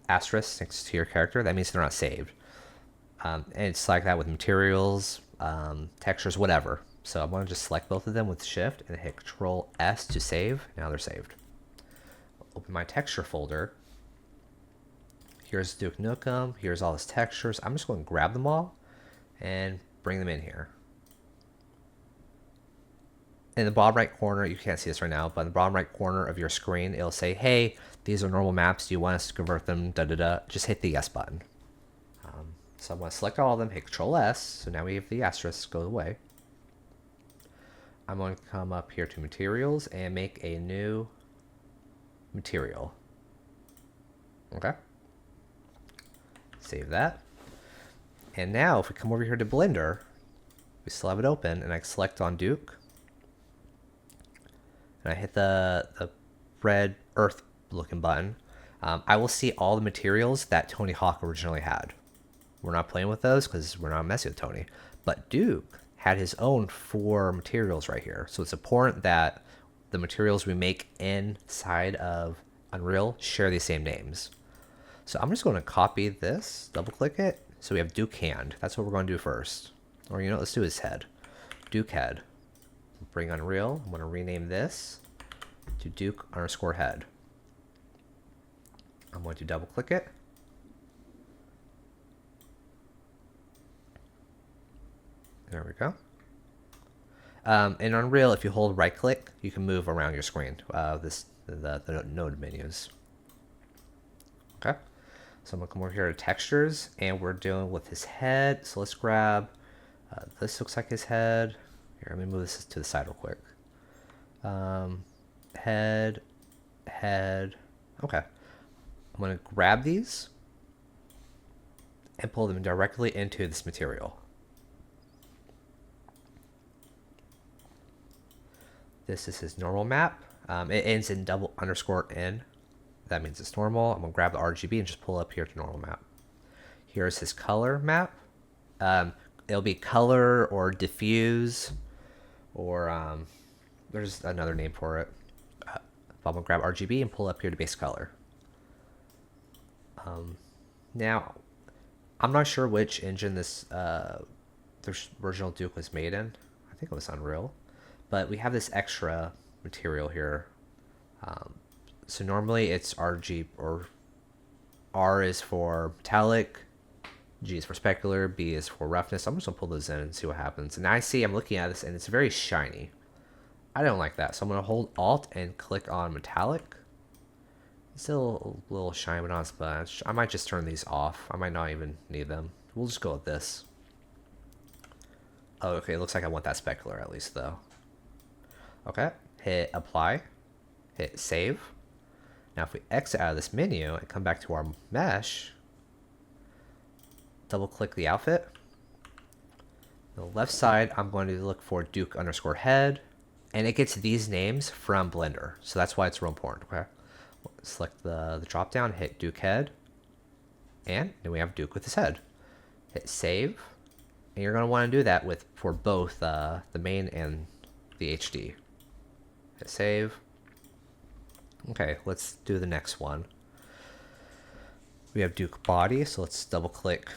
asterisks next to your character, that means they're not saved. And it's like that with materials, textures, whatever. So I'm going to just select both of them with Shift and hit Control S to save. Now they're saved. Open my texture folder. Here's Duke Nukem. Here's all his textures. I'm just going to grab them all and bring them in here. In the bottom right corner, you can't see this right now, but in the bottom right corner of your screen, it'll say, hey, these are normal maps. Do you want us to convert them? Da, da, da. Just hit the yes button. So I'm going to select all of them, hit Control S. So now we have the asterisk go away. I'm going to come up here to materials and make a new material. Okay. Save that. And now if we come over here to Blender, we still have it open, and I select on Duke. And I hit the red earth looking button. I will see all the materials that Tony Hawk originally had. We're not playing with those because we're not messing with Tony. But Duke had his own 4 materials right here. So it's important that the materials we make inside of Unreal share the same names. So I'm just going to copy this, double click it. So we have Duke hand. That's what we're going to do first. Or let's do his head. Duke head. Bring Unreal. I'm going to rename this to Duke underscore head. I'm going to double click it. There we go. In Unreal, if you hold right click, you can move around your screen. The node menus. Okay. So I'm gonna come over here to textures, and we're dealing with his head. So let's grab. This looks like his head. Here, let me move this to the side real quick. Head. Okay. I'm gonna grab these and pull them directly into this material. This is his normal map. It ends in double underscore N. That means it's normal. I'm going to grab the RGB and just pull up here to normal map. Here's his color map. It'll be color or diffuse, or there's another name for it. I'm going to grab RGB and pull up here to base color. Now, I'm not sure which engine this the original Duke was made in. I think it was Unreal. But we have this extra material here. So normally it's RG, or R is for metallic, G is for specular, B is for roughness. I'm just gonna pull those in and see what happens. And now I see I'm looking at this and it's very shiny. I don't like that, so I'm gonna hold Alt and click on metallic. It's still a little shiny but not as much. I might just turn these off. I might not even need them. We'll just go with this. Oh, okay, it looks like I want that specular at least though. Okay, hit apply, hit save. Now if we exit out of this menu and come back to our mesh, double click the outfit. On the left side, I'm going to look for Duke_head, and it gets these names from Blender. So that's why it's real important, okay? Select the drop down, hit Duke head, and then we have Duke with his head. Hit save, and you're gonna wanna do that for both the main and the HD. Hit save. Okay, let's do the next one. We have Duke body, so let's double click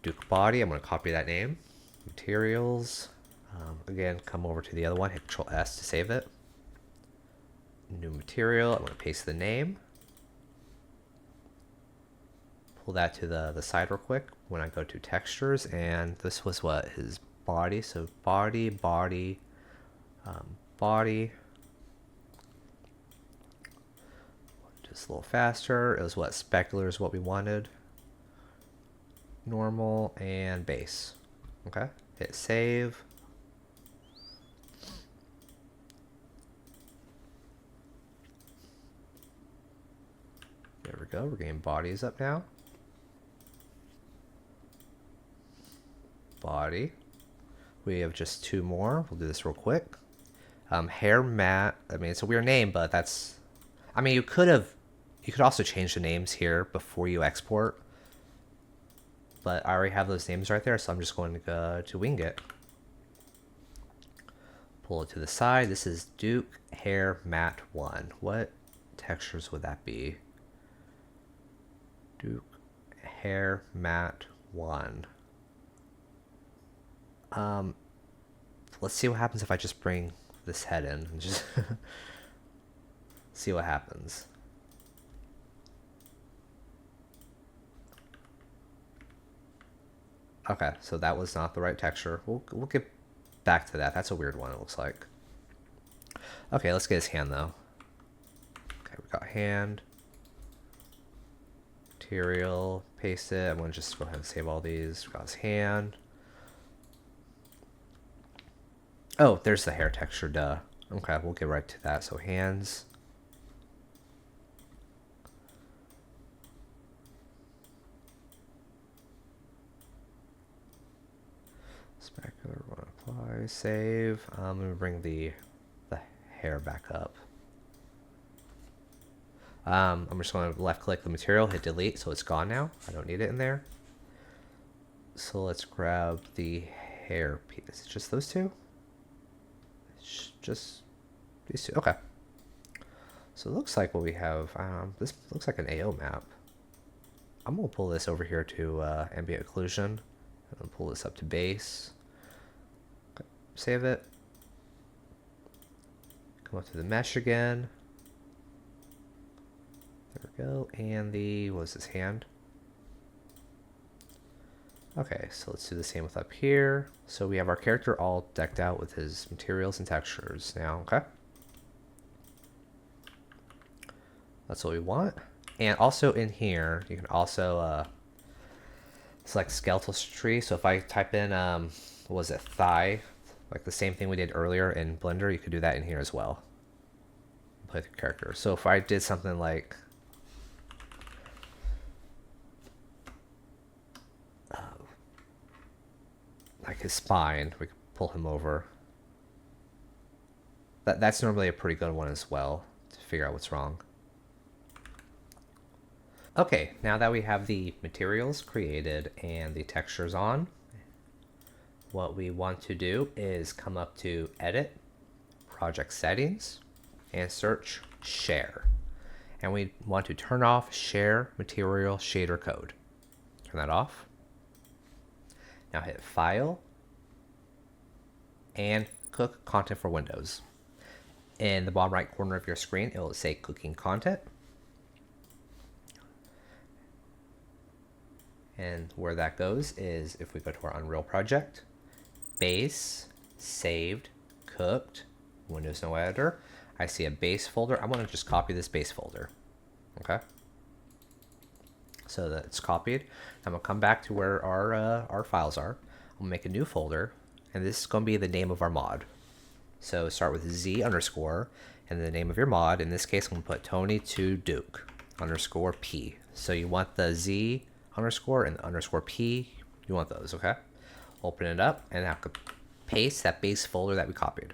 Duke body. I'm going to copy that name. Materials. Again, come over to the other one, hit Control S to save it. New material. I'm going to paste the name. Pull that to the side real quick when I go to textures, and this was what? His body. So body, body, body. Just a little faster. It was what? Specular is what we wanted. Normal and base. Okay, hit save. There we go, we're getting bodies up now. Body. We have just two more. We'll do this real quick. Hair matte. I mean, it's a weird name, but that's. I mean, you could also change the names here before you export. But I already have those names right there, so I'm just going to go to wing it. Pull it to the side. This is Duke Hair Matte 1. What textures would that be? Duke Hair Matte 1. Let's see what happens if I just bring this head in and just see what happens. Okay, so that was not the right texture. We'll get back to that. That's a weird one, it looks like. Okay, let's get his hand, though. Okay, we got hand. Material, paste it. I'm going to just go ahead and save all these. We got his hand. Oh, there's the hair texture, duh. Okay, we'll get right to that. So hands. Apply, save. I'm gonna bring the hair back up. I'm just going to left click the material, hit delete, so it's gone now. I don't need it in there. So let's grab the hair piece. Is it just those two? It's just these two. Okay. So it looks like what we have. This looks like an AO map. I'm gonna pull this over here to ambient occlusion. And pull this up to base. Okay. Save it. Come up to the mesh again. There we go. And what was his hand? Okay, so let's do the same with up here. So we have our character all decked out with his materials and textures now, okay? That's what we want. And also in here, you can also select skeletal tree. So if I type in, what was it, thigh, like the same thing we did earlier in Blender, you could do that in here as well. Play the character. So if I did something like, his spine, we could pull him over. That's normally a pretty good one as well to figure out what's wrong. Okay, now that we have the materials created and the textures on, what we want to do is come up to Edit, Project Settings, and search Share. And we want to turn off Share Material Shader Code. Turn that off. Now hit File, and Cook Content for Windows. In the bottom right corner of your screen, it will say Cooking Content. And where that goes is if we go to our Unreal project, base, saved, cooked, Windows no editor, I see a base folder. I want to just copy this base folder. Okay. So that it's copied. I'm gonna come back to where our files are. I'm gonna make a new folder, and this is gonna be the name of our mod. So start with Z underscore and the name of your mod. In this case, I'm gonna put Tony to Duke underscore P. So you want the Z underscore and the underscore P. You want those, okay? Open it up, and I can paste that base folder that we copied.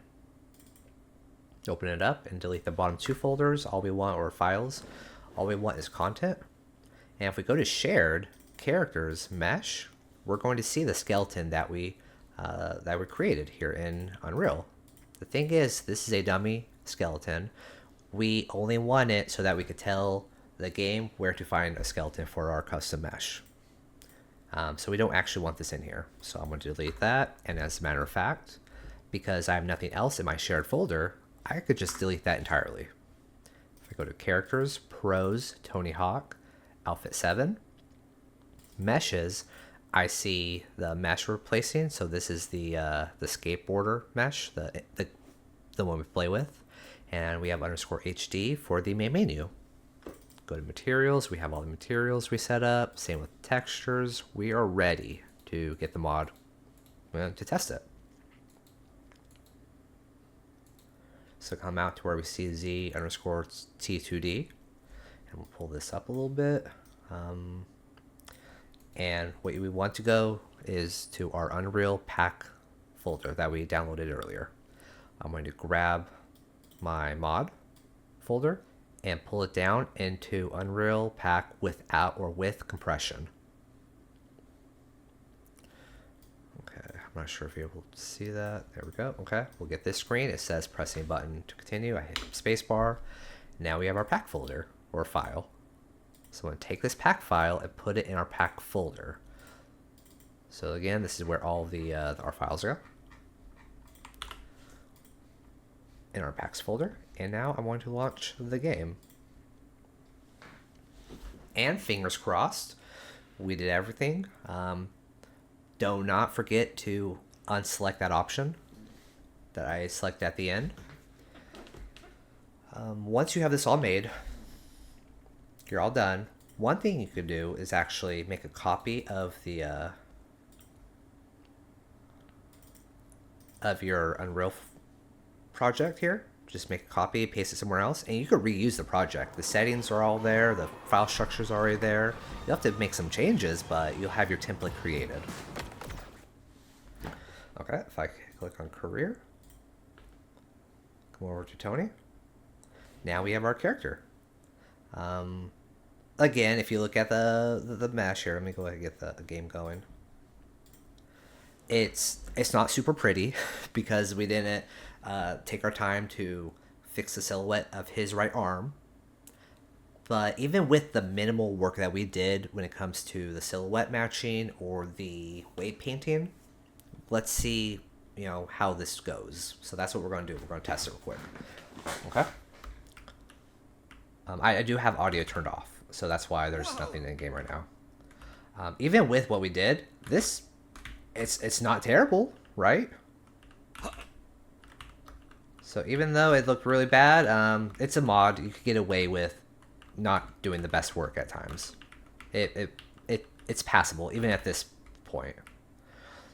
Open it up and delete the bottom two folders. All we want, or files, all we want is content. And if we go to shared characters mesh, we're going to see the skeleton that we created here in Unreal. The thing is, this is a dummy skeleton. We only want it so that we could tell the game where to find a skeleton for our custom mesh. So we don't actually want this in here. So I'm going to delete that. And as a matter of fact, because I have nothing else in my shared folder, I could just delete that entirely. If I go to characters, pros, Tony Hawk, outfit 7, meshes, I see the mesh we're replacing. So this is the skateboarder mesh, the one we play with. And we have underscore HD for the main menu. Go to materials. We have all the materials we set up. Same with textures. We are ready to get the mod to test it. So come out to where we see Z underscore T2D. And we'll pull this up a little bit. And what we want to go is to our Unreal pack folder that we downloaded earlier. I'm going to grab my mod folder and pull it down into Unreal pack without or with compression. Okay, I'm not sure if you're able to see that. There we go. Okay, we'll get this screen. It says pressing button to continue. I hit spacebar. Now we have our pack folder or file. So I'm going to take this pack file and put it in our pack folder. So again, this is where all the our files go. In our packs folder. And now I'm going to launch the game. And fingers crossed, we did everything. Do not forget to unselect that option that I select at the end. Once you have this all made, you're all done. One thing you could do is actually make a copy of the of your Unreal project here. Just make a copy, paste it somewhere else, and you could reuse the project. The settings are all there, the file structure's already there. You'll have to make some changes, but you'll have your template created. Okay, if I click on career, come over to Tony. Now we have our character. Again, if you look at the mesh here, let me go ahead and get the game going. It's not super pretty because we didn't take our time to fix the silhouette of his right arm. But even with the minimal work that we did when it comes to the silhouette matching or the weight painting, let's see, how this goes. So that's what we're going to do. We're going to test it real quick. Okay. I do have audio turned off, so that's why there's nothing in the game right now. Even with what we did, it's not terrible, right? So even though it looked really bad, it's a mod. You could get away with not doing the best work at times. It's passable even at this point.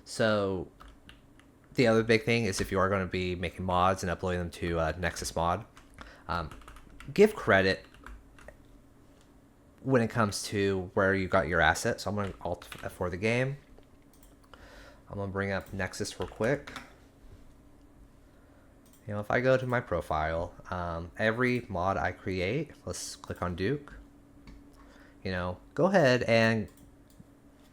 So the other big thing is if you are going to be making mods and uploading them to Nexus Mod, give credit when it comes to where you got your asset. So I'm going to Alt F4 the game. I'm going to bring up Nexus real quick. If I go to my profile, every mod I create, let's click on Duke. Go ahead and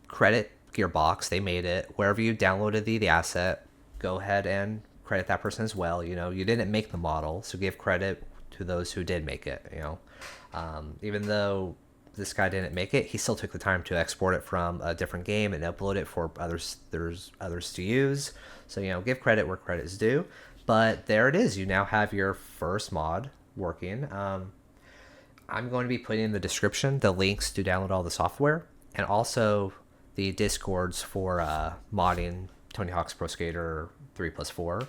credit Gearbox. They made it. Wherever you downloaded the asset, go ahead and credit that person as well. You didn't make the model, so give credit to those who did make it. Even though this guy didn't make it, he still took the time to export it from a different game and upload it for others to use. So give credit where credit is due. But there it is. You now have your first mod working. I'm going to be putting in the description the links to download all the software, and also the discords for modding Tony Hawk's Pro Skater 3+4.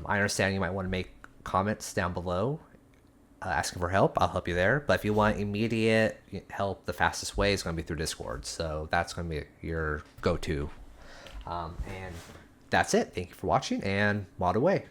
I understand you might want to make comments down below asking for help. I'll help you there. But if you want immediate help, the fastest way is going to be through Discord. So that's going to be your go-to. And that's it. Thank you for watching, and mod away.